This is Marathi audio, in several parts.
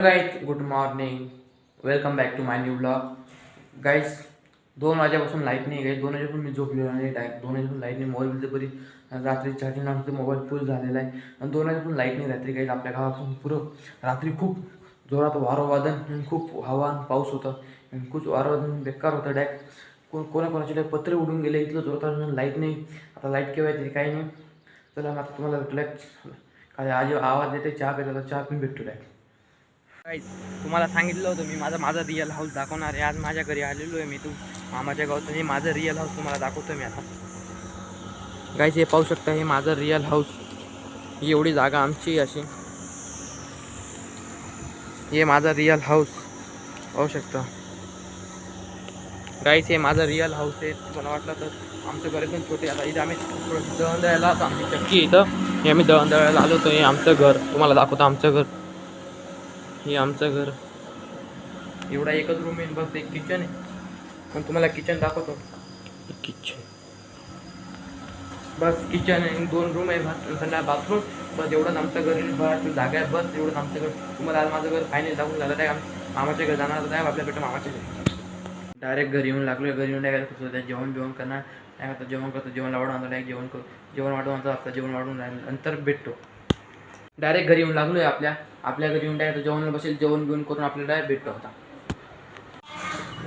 Guys good morning, welcome back to my new blog. Guys 2 वाजेपासून लाईट नाही. गाईज 2 वाजेपासून मी झोपलेलो नाही. 2 वाजेपासून लाईट नाही. मोबाईल बरी रात्री चार्जिंग लावून मोबाईल फुल झालेला आहे आणि 2 वाजेपासून लाईट नाही. रात्री गाईज आपल्या गावातून पुरं रात्री खूप जोरात वारं वादन, खूप हवा आणि पाऊस होता. खूप वारं वादन बेकार होतं. कोणाकोणाचे डायरेक्ट पत्रे उडून गेले. इथलं जोरात लाईट नाही. आता लाईट केव्हा येते काही नाही. चला आता तुम्हाला काय आज आवाज येते. चहा प्यायला चहा पिऊन भेटतो डायरेक्ट. गाईज तुम्हाला सांगितलं होतं मी माझा रिअल हाऊस दाखवणार आहे. आज माझ्या घरी आलेलो आहे मी. मामाच्या गावातून हे माझं रिअल हाऊस तुम्हाला दाखवतो मी आता. गाईज हे पाहू शकता, हे माझं रिअल हाऊस. ही एवढी जागा आमची अशी. हे माझं रिअल हाऊस पाहू शकता. गाईज हे माझं रिअल हाऊस आहे. तुम्हाला वाटलं तर आमचं घर एकदम छोटे. आता इथे आम्ही दळण दळायला आलो. आमची चक्की इथं. हे आम्ही दळण दळायला आलो होतो. हे आमचं घर तुम्हाला दाखवतो. आमचं घर हे आमचं घर. एवढा एकच रूम आहे. बस एक किचन आहे. पण तुम्हाला किचन दाखवतो. किचन बस किचन आहे. 2 रूम आहे. संध्या बाथरूम. बस एवढंच आमचं घर आहे. जागा आहे. बस एवढंच आमचं घर. तुम्हाला आज माझं घर फायनल दाखवून झालं. काय मामाच्या घर जाणार नाही. आपल्याकडे मामाच्या घर डायरेक्ट घरी येऊन लागलो. घरी येऊन डायरेक्ट जेवण करणार. काय आता जेवण करतो. जेवण वाढवून आणतो. डायरेक्ट जेवण वाढवून आणतो. आता जेवण वाढवून नंतर भेटतो. डायरेक्ट घरी येऊन लागलो आहे. आपल्या घरी येऊन डायरेक्ट जेवण बसेल. जेवण घेऊन करून आपल्याला डायरेक्ट भेटतो. आता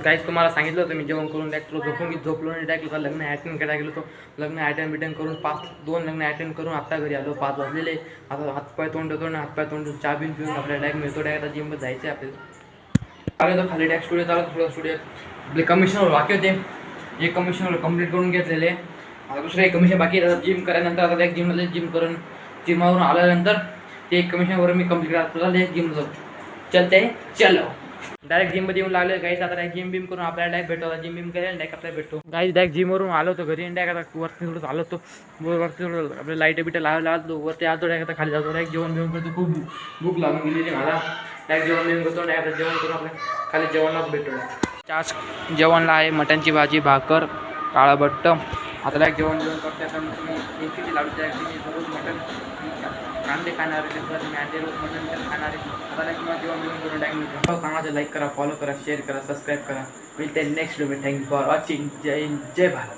काहीच तुम्हाला सांगितलं होतं मी जेवण करून डायरेक्ट झोपलो आणि डायरेक्ट लग्न अटेंड करायला गेलो होतो. लग्न अटेंड करून 2 लग्न अटेंड करून आता घरी आलो. 5 वाजलेले. आता हातपाय तोंड चहा पिऊन आपल्याला डायरेक्ट मिळतो. डायरेक्ट आता जिममध्ये जायचं आहे आपल्याला. आले तर खाली डायरेक्ट स्टुडिओ चालू. थोडं स्टुडिओ आपले कमिशनर बाकी होते. एक कमिशनर कंप्लीट करून घेतलेले. आता दुसरं एक कमिशन बाकी. जिम करायनंतर आता डायरेक्ट जिममध्ये जिमवरून आल्यानंतर ते एक कमिशनवर मी कंप्लीट करा. तुला जिम जाऊ चलते चलो. डायरेक्ट जिममध्ये येऊन लागले. गाईज आता डायरेक्ट जिम करून आपल्याला डायरेक्ट भेटतो. जिम करेल डायरेक्ट आपल्याला भेटतो. गाईज डायरेक्ट जिमवरून आलो होतो घरी. डायरेक्ट आता वरती थोडं आलो होतो. वरती थोडं आपल्या लाईट लावायला वरती आलो. डायरेक्ट आता खाली जातो. डायरेक्ट जेवण करतो. खूप भूक लागून गेलेली मला. डायरेक्ट जेवण करतो. डायरेक्ट जेवण करून आपल्या खाली जेवणालाच भेटतो. जेवणला आहे मटनची भाजी, भाकर, काळा भट्ट. आता डायरेक्ट जेवण करते. आता मी लाडू रोज मटन कांदे खाणार आहे. मी रोज मटन खाणार आहे. आता किंवा जेवण करून डायरेक्ट चांगला लाईक करा, फॉलो करा, शेअर करा, सबस्क्राईब करा. मिळते next video. Thank you for watching. जय हिंद, जय भारत.